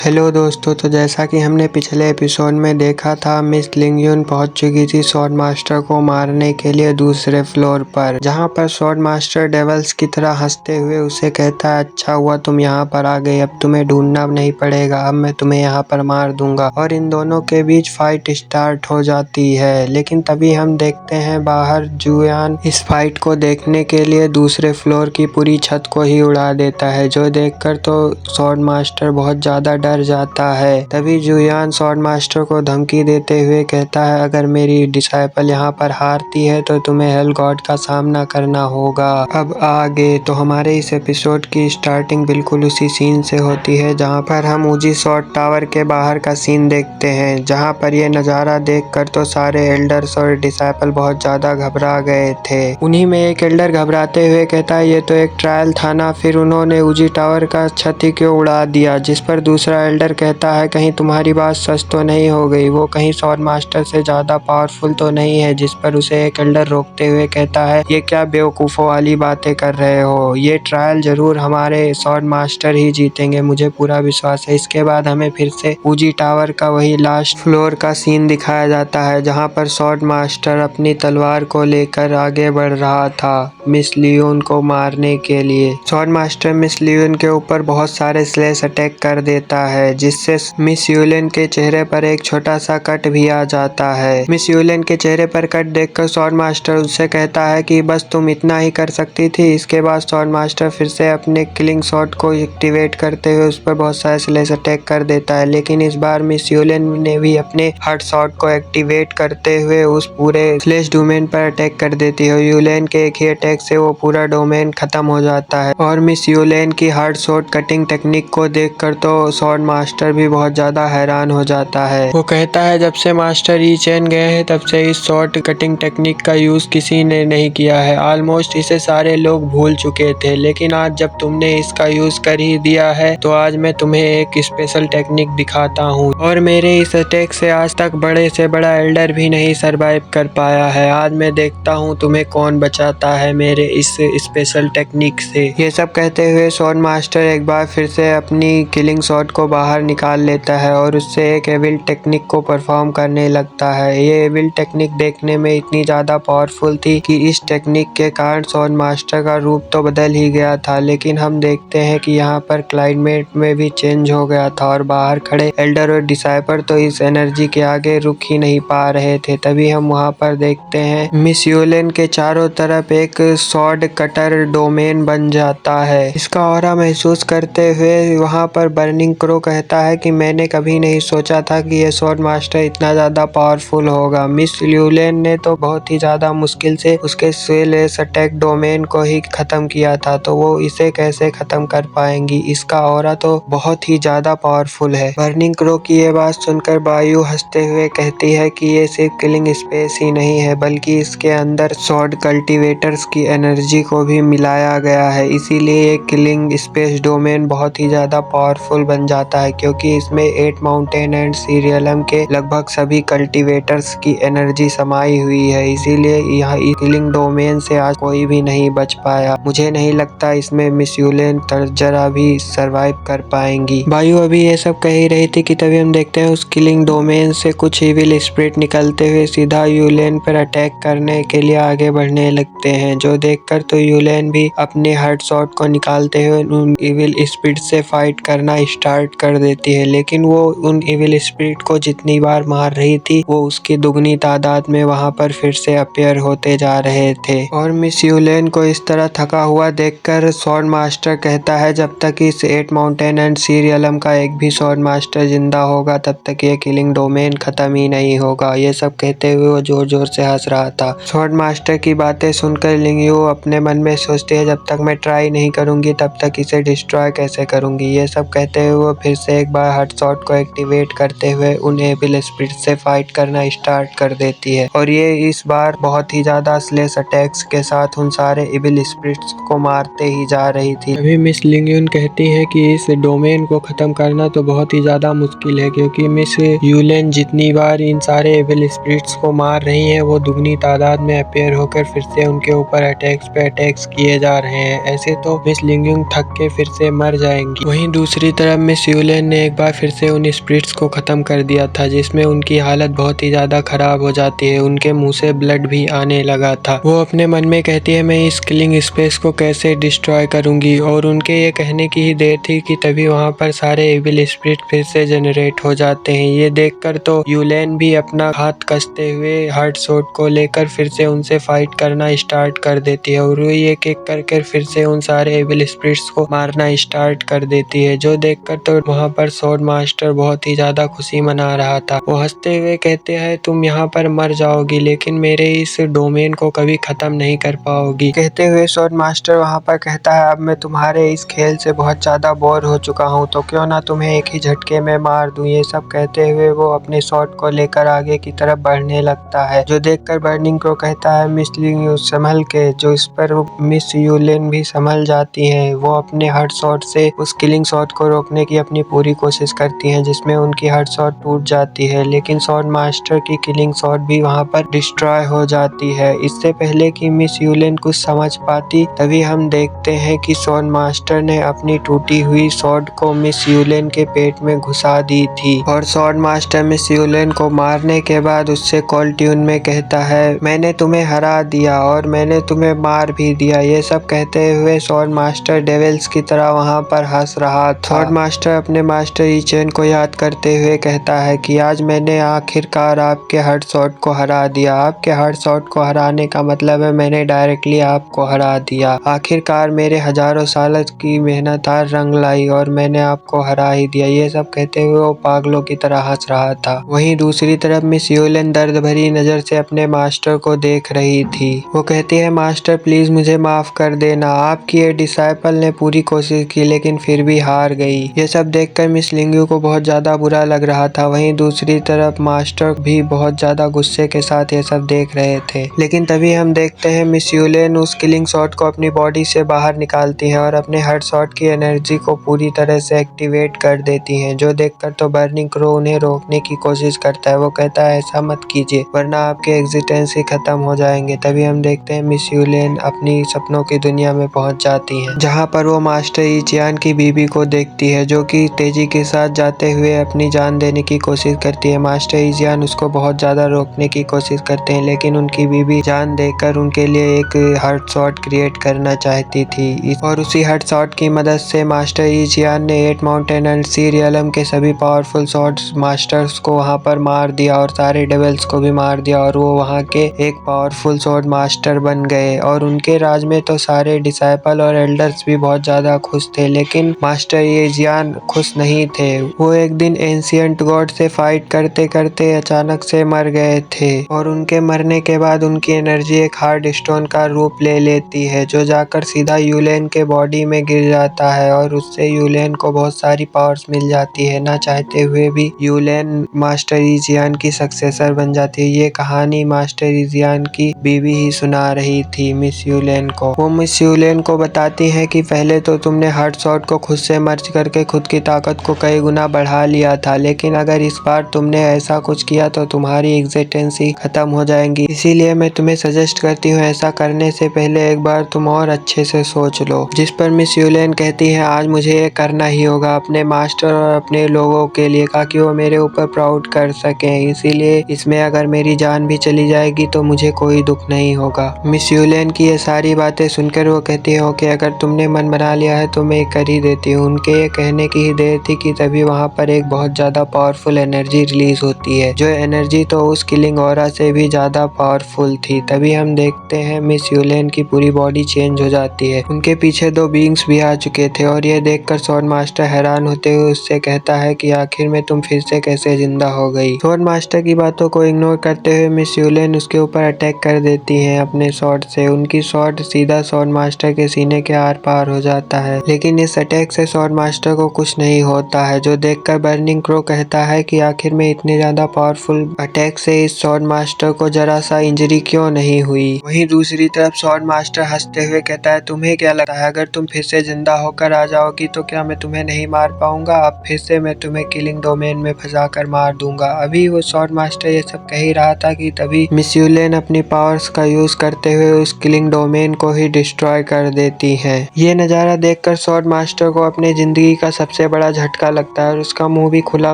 Hello दोस्तों, तो जैसा कि हमने पिछले एपिसोड में देखा था, मिस लिंगयुन पहुंच चुकी थी स्वॉर्ड मास्टर को मारने के लिए दूसरे फ्लोर पर, जहां पर स्वॉर्ड मास्टर डेवल्स की तरह हंसते हुए उसे कहता है, अच्छा हुआ तुम यहां पर आ गए, अब तुम्हें ढूंढना नहीं पड़ेगा, अब मैं तुम्हें यहां पर मार दूंगा। और इन दोनों के बीच फाइट स्टार्ट हो जाती है। लेकिन तभी हम देखते हैं बाहर जुयान इस फाइट को देखने के लिए दूसरे फ्लोर की पूरी छत को ही उड़ा देता है, जो देखकर तो स्वॉर्ड मास्टर बहुत ज्यादा डर जाता है। तभी जुयान स्वॉर्ड मास्टर को धमकी देते हुए कहता है, अगर मेरी डिसाइपल यहाँ पर हारती है तो तुम्हें हेल गॉड का सामना करना होगा। अब आगे तो हमारे इस एपिसोड की स्टार्टिंग बिल्कुल उसी सीन से होती है जहाँ पर हम ऊजी स्वॉर्ड टावर के बाहर का सीन देखते हैं, जहाँ पर ये नज़ारा देखकर तो सारे एल्डर्स और डिसाइपल बहुत ज्यादा घबरा गए थे। उन्हीं में एक एल्डर घबराते हुए कहता है, ये तो एक ट्रायल था ना, फिर उन्होंने ऊजी टावर का छत ही क्यों उड़ा दिया। जिस पर दूसरा एल्डर कहता है, कहीं तुम्हारी बात सच तो नहीं हो गई, वो कहीं स्वॉर्ड मास्टर से ज्यादा पावरफुल तो नहीं है। जिस पर उसे एक एल्डर रोकते हुए कहता है, ये क्या बेवकूफों वाली बातें कर रहे हो, ये ट्रायल जरूर हमारे स्वॉर्ड मास्टर ही जीतेंगे, मुझे पूरा विश्वास है। इसके बाद हमें फिर से ऊजी टावर का वही लास्ट फ्लोर का सीन दिखाया जाता है, जहाँ पर स्वॉर्ड मास्टर अपनी तलवार को लेकर आगे बढ़ रहा था मिस लियोन को मारने के लिए। स्वॉर्ड मास्टर मिस लियोन के ऊपर बहुत सारे स्लेश अटैक कर देता है, जिससे मिस यूलेन के चेहरे पर एक छोटा सा कट भी आ जाता है। मिस यूलेन के चेहरे पर कट देखकर स्वॉर्ड मास्टर उससे कहता है कि बस तुम इतना ही कर सकती थी। इसके बाद स्वॉर्ड मास्टर फिर से अपने किलिंग शॉट को एक्टिवेट करते हुए उस पर बहुत सारे स्लेश अटैक कर देता है, लेकिन इस बार मिस यूलेन ने भी अपने हार्ट शॉट को एक्टिवेट करते हुए उस पूरे स्लेश डोमेन पर अटैक कर देती है। यूलेन के एक ही अटैक से वो पूरा डोमेन खत्म हो जाता है। और मिस यूलेन की हार्ट शॉट कटिंग टेक्निक को देखकर तो स्वॉर्ड मास्टर भी बहुत ज्यादा हैरान हो जाता है। वो कहता है, जब से मास्टर ई चैन गए हैं तब से इस शॉर्ट कटिंग टेक्निक का यूज किसी ने नहीं किया है, ऑलमोस्ट इसे सारे लोग भूल चुके थे, लेकिन आज जब तुमने इसका यूज कर ही दिया है तो आज मैं तुम्हें एक स्पेशल टेक्निक दिखाता हूँ। और मेरे इस अटैक से आज तक बड़े से बड़ा एल्डर भी नहीं सरवाइव कर पाया है, आज मैं देखता हूँ तुम्हें कौन बचाता है मेरे इस स्पेशल टेक्निक से। ये सब कहते हुए स्वॉर्ड मास्टर एक बार फिर से अपनी किलिंग शॉट को बाहर निकाल लेता है और उससे एक एविल टेक्निक को परफॉर्म करने लगता है। ये एविल टेक्निक देखने में इतनी ज्यादा पावरफुल थी कि इस टेक्निक के कारण स्वॉर्ड मास्टर का रूप तो बदल ही गया था, लेकिन हम देखते हैं कि यहाँ पर क्लाइमेट में भी चेंज हो गया था और बाहर खड़े एल्डर और डिसाइपर तो इस एनर्जी के आगे रुक ही नहीं पा रहे थे। तभी हम वहाँ पर देखते हैं मिस यूलेन के चारों तरफ एक स्वॉर्ड कटर डोमेन बन जाता है। इसका ऑरा महसूस करते हुए वहाँ पर बर्निंग क्रो कहता है कि मैंने कभी नहीं सोचा था कि ये स्वॉर्ड मास्टर इतना ज्यादा पावरफुल होगा। मिस यूलेन ने तो बहुत ही ज्यादा मुश्किल से उसके स्लेश अटैक डोमेन को ही खत्म किया था, तो वो इसे कैसे खत्म कर पाएंगी, इसका ऑरा तो बहुत ही ज्यादा पावरफुल है। बर्निंग क्रो की ये बात सुनकर बायू हंसते हुए कहती है कि ये सिर्फ किलिंग स्पेस ही नहीं है, बल्कि इसके अंदर स्वॉर्ड कल्टीवेटर्स की एनर्जी को भी मिलाया गया है, इसीलिए ये किलिंग स्पेस डोमेन बहुत ही ज्यादा पावरफुल बन जाता है, क्योंकि इसमें 8 माउंटेन एंड सीरियलम के लगभग सभी कल्टीवेटर्स की एनर्जी समाई हुई है, इसीलिए यह किलिंग डोमेन से आज कोई भी नहीं बच पाया। मुझे नहीं लगता इसमें मिस यूलेन जरा भी सरवाइव कर पाएंगी। बायू अभी ये सब कह ही रही थी कि तभी हम देखते हैं उस किलिंग डोमेन से कुछ इविल स्पिरिट निकलते हुए सीधा यूलेन पर अटैक करने के लिए आगे बढ़ने लगते हैं, जो देखकर तो यूलेन भी अपने हार्ट शॉट को निकालते हुए उन इविल स्पिरिट से फाइट करना स्टार्ट कर देती है, लेकिन वो उन इविल स्पिरिट को जितनी बार मार रही थी वो उसकी दुगनी तादाद में वहां पर फिर से अपीयर होते जा रहे थे। और मिस यूलेन को इस तरह थका हुआ देखकर स्वॉर्ड मास्टर कहता है, जब तक इस 8 माउंटेन एंड सीरियलम का एक भी स्वॉर्ड मास्टर जिंदा होगा तब तक ये किलिंग डोमेन खत्म ही नहीं होगा। ये सब कहते हुए वो जोर जोर से हंस रहा था। स्वॉर्ड मास्टर की बातें सुनकर लिंगयू अपने मन में सोचती है, जब तक मैं ट्राई नहीं करूंगी तब तक इसे डिस्ट्रॉय कैसे करूंगी। ये सब कहते हुए वो फिर से एक बार हार्ट शॉट को एक्टिवेट करते हुए उन एविल स्पिरिट से फाइट करना स्टार्ट कर देती है, और ये इस बार बहुत ही ज्यादा स्लेश अटैक्स के साथ उन सारे एविल स्पिरिट्स को मारते ही जा रही थी। अभी मिस लिंगयुन कहती है कि इस डोमेन को खत्म करना तो बहुत ही ज्यादा मुश्किल है, क्योंकि मिस यूलेन जितनी बार इन सारे एविल स्पिरिट्स को मार रही है वो दुगनी तादाद में अपीयर होकर फिर से उनके ऊपर अटैक्स पे अटैक्स किए जा रहे हैं। ऐसे तो मिस लिंगयुन थक के फिर से मर जाएंगी। वहीं दूसरी तरफ मिस यूलेन ने एक बार फिर से उन स्पिरिट्स को खत्म कर दिया था, जिसमें उनकी हालत बहुत ही ज्यादा खराब हो जाती है। उनके मुंह से ब्लड भी आने लगा था। वो अपने मन में कहती है मैं इस किलिंग स्पेस को कैसे डिस्ट्रॉय करूंगी, और उनके ये कहने की ही देर थी कि तभी वहां पर सारे एविल स्पिरिट फिर से जनरेट हो जाते हैं। ये देखकर तो यूलेन भी अपना हाथ कसते हुए हार्ट शॉट को लेकर फिर से उनसे फाइट करना स्टार्ट कर देती है, और वो एक एक करके फिर से उन सारे एविल स्पिरिट्स को मारना स्टार्ट कर देती है। जो देखकर तो वहां पर स्वॉर्ड मास्टर बहुत ही ज्यादा खुशी मना रहा था। वो हंसते हुए कहते हैं तुम यहाँ पर मर जाओगी, लेकिन मेरे इस डोमेन को कभी खत्म नहीं कर पाओगी। कहते हुए स्वॉर्ड मास्टर वहां पर कहता है अब मैं तुम्हारे इस खेल से बहुत ज्यादा बोर हो चुका हूँ, तो क्यों ना तुम्हें एक ही झटके में मार दूं। ये सब कहते हुए वो अपने स्वॉर्ड को लेकर आगे की तरफ बढ़ने लगता है। जो देखकर बर्निंग को कहता है मिस लिंग संभल के, जो इस पर मिस यूलेन भी संभल जाती है। वो अपने हर्ट शॉट से उस किलिंग शॉट को रोकने की अपनी पूरी कोशिश करती हैं, जिसमें उनकी हर्ट शॉट टूट जाती है, लेकिन स्वॉर्ड मास्टर की किलिंग शॉट भी वहां पर डिस्ट्रॉय हो जाती है। इससे पहले कि मिस यूलेन कुछ समझ पाती, तभी हम देखते हैं कि स्वॉर्ड मास्टर ने अपनी टूटी हुई स्वॉर्ड को मिस यूलेन के पेट में घुसा दी थी, और स्वॉर्ड मास्टर मिस यूलेन को मारने के बाद उससे कॉल ट्यून में कहता है मैंने तुम्हें हरा दिया और मैंने तुम्हें मार भी दिया। ये सब कहते हुए स्वॉर्ड मास्टर डेविल्स की तरह वहां पर हंस रहा था। स्वॉर्ड मास्टर अपने मास्टर ई चेन को याद करते हुए कहता है कि आज मैंने आखिरकार आपके हार्ट शॉट को हरा दिया। आपके हार्ट शॉट को हराने का मतलब है मैंने डायरेक्टली आपको हरा दिया। आखिरकार मेरे हजारों साल की मेहनत आज रंग लाई और मैंने आपको हरा ही दिया। ये सब कहते हुए वो पागलों की तरह हंस रहा था। वहीं दूसरी तरफ मिस यूलेन दर्द भरी नजर से अपने मास्टर को देख रही थी। वो कहती है मास्टर प्लीज मुझे माफ कर देना, आपकी ये डिसाइपल ने पूरी कोशिश की लेकिन फिर भी हार गई। ये सब देखकर मिस लिंगू को बहुत ज्यादा बुरा लग रहा था। वहीं दूसरी तरफ मास्टर भी बहुत ज्यादा गुस्से के साथ ये सब देख रहे थे। लेकिन तभी हम देखते हैं मिस यूलेन उस किलिंग शॉट को अपनी बॉडी से बाहर निकालती हैं और अपने हार्ट शॉट की एनर्जी को पूरी तरह से एक्टिवेट कर देती हैं। जो देखकर तो बर्निंग क्रो उन्हें रोकने की कोशिश करता है। वो कहता है ऐसा मत कीजिए वरना आपके एग्जिस्टेंस ही खत्म हो जाएंगे। तभी हम देखते हैं मिस यूलेन अपनी सपनों की दुनिया में पहुंच जाती हैं, जहां पर वो मास्टर ई चियान की बीबी को देखती है, जो कि तेजी के साथ जाते हुए अपनी जान देने की कोशिश करती है। मास्टर ई चियान उसको बहुत ज्यादा रोकने की कोशिश करते हैं, लेकिन उनकी बीबी जान देकर उनके लिए एक हार्ट शॉट क्रिएट करना चाहती थी, और उसी हार्ट शॉट की मदद से मास्टर ई चियान ने 8 माउंटेन एंड सी रियलम के सभी पावरफुल शॉट्स मास्टर्स को वहां पर मार दिया और सारे डेविल्स को भी मार दिया, और वो वहां के एक पावरफुल स्वॉर्ड मास्टर बन गए। और उनके राज में तो सारे डिसाइपल और एल्डर्स भी बहुत ज्यादा खुश थे, लेकिन मास्टर ये जियान खुश नहीं थे। वो एक दिन एंशिएंट गॉड से फाइट करते करते अचानक से मर गए थे, और उनके मरने के बाद उनकी एनर्जी एक हार्ड स्टोन का रूप ले लेती है, जो जाकर सीधा यूलेन के बॉडी में गिर जाता है, और उससे यूलेन को बहुत सारी पावर्स मिल जाती है। ना चाहते हुए भी यूलेन मास्टर इजियान की सक्सेसर बन जाती है। ये कहानी मास्टर इजियान की बीवी ही सुना रही थी मिस यूलेन को। वो मिस यूलेन को बताती है कि पहले तो तुमने हार्ट शॉट को खुद से मर्ज करके खुद की ताकत को कई गुना बढ़ा लिया था, लेकिन अगर इस बार तुमने ऐसा कुछ किया तो तुम्हारी एग्जिस्टेंस ही खत्म हो जाएंगी। इसीलिए मैं तुम्हें सजेस्ट करती हूँ ऐसा करने से पहले एक बार तुम और अच्छे से सोच लो। जिस पर मिस यूलेन कहती है आज मुझे ये करना ही होगा अपने मास्टर और अपने लोगों के लिए, ताकि वो मेरे ऊपर प्राउड कर सकें। इसीलिए इसमें अगर मेरी जान भी चली जाएगी तो मुझे कोई दुख नहीं होगा। मिस यूलेन की ये सारी बातें सुनकर वो कहती है कि अगर तुमने मन बना लिया है तो मैं कर ही देती हूँ। उनके ये कहने की ही देर थी कि तभी वहाँ पर एक बहुत ज्यादा पावरफुल एनर्जी रिलीज होती है, जो एनर्जी तो उस किलिंग ऑरा से भी ज्यादा पावरफुल थी। तभी हम देखते हैं मिस यूलेन की पूरी बॉडी चेंज हो जाती है। उनके पीछे 2 बींग्स भी आ चुके थे, और ये देखकर स्वॉर्ड मास्टर हैरान होते हुए उससे कहता है कि आखिर में तुम फिर से कैसे जिंदा हो गई। स्वॉर्ड मास्टर की बातों को इग्नोर करते हुए मिस यूलेन उसके ऊपर अटैक कर देती हैं अपने स्वॉर्ड से। उनकी स्वॉर्ड सीधा स्वॉर्ड मास्टर के सीने के आर पार हो जाता है, लेकिन इस अटैक से स्वॉर्ड मास्टर को कुछ नहीं होता है। जो देखकर बर्निंग क्रो कहता है कि आखिर में इतने ज्यादा पावरफुल अटैक से इस स्वॉर्ड मास्टर को जरा सा इंजरी क्यों नहीं हुई। वहीं दूसरी तरफ स्वॉर्ड मास्टर हंसते हुए कहता है तुम्हें क्या लगता है अगर तुम फिर से जिंदा होकर आ जाओगी तो क्या मैं तुम्हें नहीं मार पाऊंगा। अब फिर से मैं तुम्हें किलिंग डोमेन में फंसा कर मार दूंगा। अभी वो स्वॉर्ड मास्टर ये सब कह ही रहा था कि तभी मिस यूलेन अपनी पावर्स का यूज करते हुए उस किलिंग डोमेन को ही डिस्ट्रॉय कर देती है। ये नजारा देखकर स्वॉर्ड मास्टर को अपने जिंदगी का सबसे सबसे बड़ा झटका लगता है और उसका मुंह भी खुला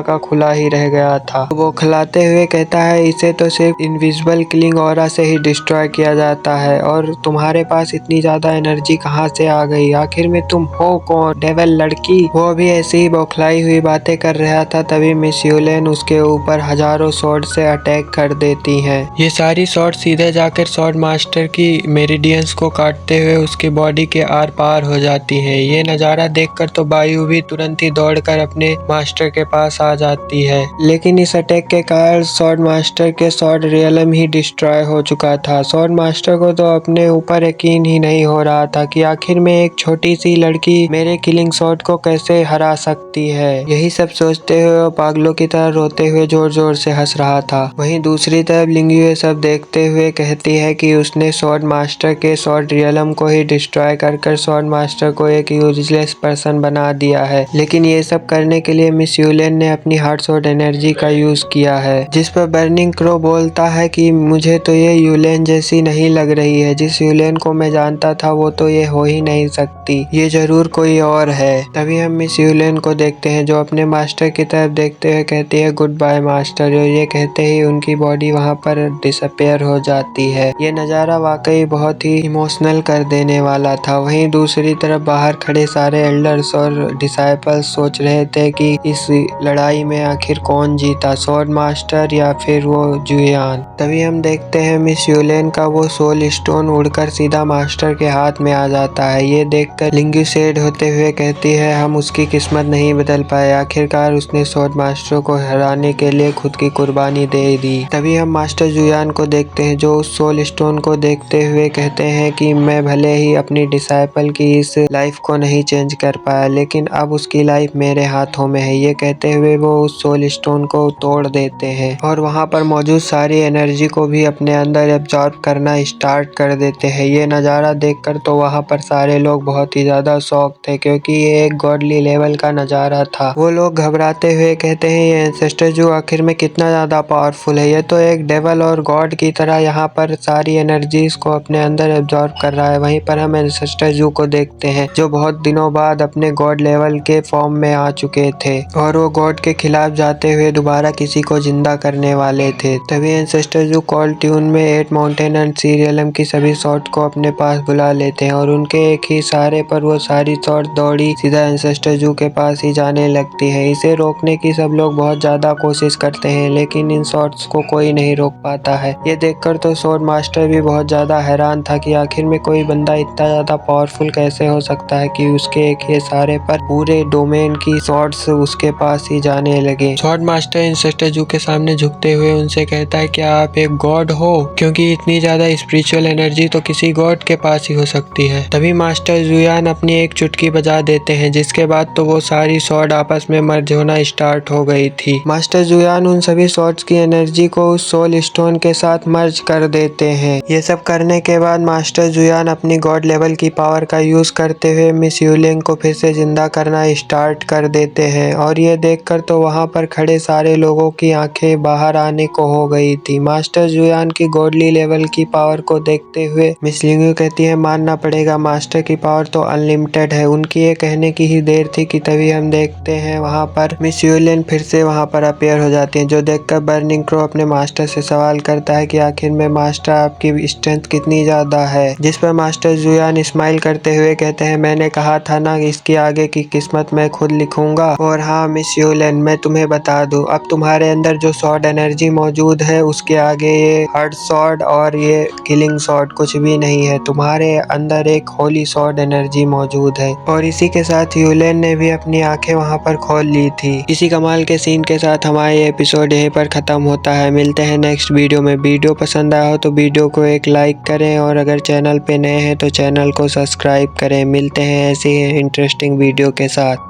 का खुला ही रह गया था। वो खिलाते हुए कहता है इसे तो सिर्फ इनविजिबल किलिंग ऑरा से ही डिस्ट्रॉय किया जाता है और तुम्हारे पास इतनी ज्यादा एनर्जी कहाँ से आ गई, आखिर में तुम हो कौन, डेविल लड़की। वो भी ऐसी ही बौखलाई हुई बातें कर रहा था, तभी मिस यूलेन उसके ऊपर हजारों स्वॉर्ड से अटैक कर देती है। ये सारी स्वॉर्ड सीधे जाकर स्वॉर्ड मास्टर की मेरिडियंस को काटते हुए उसकी बॉडी के आर पार हो जाती है। ये नजारा देखकर तो बायु भी तुरंत ही दौड़कर अपने मास्टर के पास आ जाती है, लेकिन इस अटैक के कारण स्वॉर्ड मास्टर के स्वॉर्ड रियलम ही डिस्ट्रॉय हो चुका था। स्वॉर्ड मास्टर को तो अपने ऊपर यकीन ही नहीं हो रहा था कि आखिर में एक छोटी सी लड़की मेरे किलिंग स्वॉर्ड को कैसे हरा सकती है। यही सब सोचते हुए वो पागलों की तरह रोते हुए जोर जोर से हंस रहा था। वहीं दूसरी तरफ लिंग्यू ये सब देखते हुए कहती है कि उसने स्वॉर्ड मास्टर के स्वॉर्ड रियलम को ही डिस्ट्रॉय कर स्वॉर्ड मास्टर को एक यूजलेस पर्सन बना दिया है, लेकिन ये सब करने के लिए मिस यूलेन ने अपनी हार्ट स्वॉर्ड एनर्जी का यूज किया है। जिस पर बर्निंग क्रो बोलता है कि मुझे तो ये यूलेन जैसी नहीं लग रही है, जिस यूलेन को मैं जानता था वो तो ये हो ही नहीं सकती, ये जरूर कोई और है। तभी हम मिस यूलेन को देखते हैं जो अपने मास्टर की तरफ देखते हुए कहती है गुड बाय मास्टर, और ये कहते ही उनकी बॉडी वहां पर डिसअपेयर हो जाती है। ये नज़ारा वाकई बहुत ही इमोशनल कर देने वाला था। वहीं दूसरी तरफ बाहर खड़े सारे एल्डर्स और डिसाइपल्स सोच रहे थे कि इस लड़ाई में आखिर कौन जीता, स्वॉर्ड मास्टर या फिर वो जुयान। तभी हम देखते हैं मिस यूलेन का वो सोल स्टोन उड़कर सीधा मास्टर के हाथ में आ जाता है। ये देखकर लिंग्यू सैड होते हुए कहती है हम उसकी किस्मत नहीं बदल पाए, आखिरकार उसने स्वॉर्ड मास्टर को हराने के लिए खुद की कुर्बानी दे दी। तभी हम मास्टर जुयान को देखते हैं जो उस सोल स्टोन को देखते हुए कहते हैं कि मैं भले ही अपनी डिसाइपल की इस लाइफ को नहीं चेंज कर पाया, लेकिन अब उसकी लाइफ मेरे हाथों में है। ये कहते हुए वो उस सोल स्टोन को तोड़ देते हैं और वहां पर मौजूद सारी एनर्जी को भी अपने अंदर एब्जॉर्ब करना स्टार्ट कर देते हैं। ये नज़ारा देखकर तो वहां पर सारे लोग बहुत ही ज्यादा शॉक थे, क्योंकि ये एक गॉडली लेवल का नज़ारा था। वो लोग घबराते हुए कहते हैं ये एंसेस्टर जो आखिर में कितना ज्यादा पावरफुल है, ये तो एक डेवल और गॉड की तरह यहाँ पर सारी एनर्जीज को अपने अंदर एब्जॉर्ब कर रहा है। वहीं पर हम एंसेस्टर जू को देखते हैं जो बहुत दिनों बाद अपने गॉड लेवल के फॉर्म में आ चुके थे और वो गॉड के खिलाफ जाते हुए दोबारा किसी को जिंदा करने वाले थे। तभी एंसेस्टर जू कॉल ट्यून में 8 माउंटेन एंड सी रियलम की सभी स्वॉर्ड को अपने पास बुला लेते हैं और उनके एक ही इशारे पर वो सारी स्वॉर्ड दौड़ी सीधा एंसेस्टर जू के पास ही जाने लगती है। इसे रोकने की सब लोग बहुत ज्यादा कोशिश करते हैं, लेकिन इन स्वॉर्ड्स को कोई नहीं रोक पाता है। ये देखकर तो स्वॉर्ड मास्टर भी बहुत ज्यादा हैरान था कि आखिर में कोई बंदा इतना ज्यादा पावरफुल कैसे हो सकता है कि उसके एक ही इशारे पर पूरे डोमेन की स्वॉर्ड्स उसके पास ही जाने लगे। स्वॉर्ड मास्टर एंसेस्टर जू के सामने झुकते हुए उनसे कहता है क्या आप एक गॉड हो, क्योंकि इतनी ज्यादा स्पिरिचुअल एनर्जी तो किसी गॉड के पास ही हो सकती है। तभी मास्टर जुयान अपनी एक चुटकी बजा देते हैं, जिसके बाद तो वो सारी स्वॉर्ड आपस में मर्ज होना स्टार्ट हो गई थी। मास्टर जुयान उन सभी स्वॉर्ड्स की एनर्जी को उस सोल स्टोन के साथ मर्ज कर देते हैं। ये सब करने के बाद मास्टर जुयान अपनी गॉड लेवल की पावर का यूज करते हुए मिस यूलेन को फिर से जिंदा करना स्टार्ट कर देते हैं और ये देखकर तो वहां पर खड़े सारे लोगों की आंखें बाहर आने को हो गई थी। मास्टर जुयान की गॉडली लेवल की पावर को देखते हुए मिस लिंग्यू कहती है मानना पड़ेगा मास्टर की पावर तो अनलिमिटेड है। उनकी ये कहने की ही देर थी कि तभी हम देखते हैं वहां पर मिस यूलेन फिर से वहां पर अपीयर हो जाती है, जो देखकर बर्निंग क्रो अपने मास्टर से सवाल करता है कि आखिर में मास्टर आपकी स्ट्रेंथ कितनी ज्यादा है, जिस पर मास्टर जुयान स्माइल करते हुए कहते हैं मैंने कहा था ना इसकी आगे की किस्मत मैं खुद लिखूंगा। और हाँ मिस यूलेन मैं तुम्हें बता दूं अब तुम्हारे अंदर जो स्वॉर्ड एनर्जी मौजूद है उसके आगे ये हार्ड स्वॉर्ड और ये किलिंग स्वॉर्ड कुछ भी नहीं है। तुम्हारे अंदर एक होली स्वॉर्ड एनर्जी मौजूद है। और इसी के साथ यूलेन ने भी अपनी आंखें वहां पर खोल ली थी। इसी कमाल के सीन के साथ हमारा ये एपिसोड यहीं पर खत्म होता है। मिलते हैं नेक्स्ट वीडियो में। वीडियो पसंद आया हो तो वीडियो को एक लाइक करें और अगर चैनल पे नए हैं तो चैनल को सब्सक्राइब करें। मिलते हैं ऐसे ही इंटरेस्टिंग वीडियो के साथ।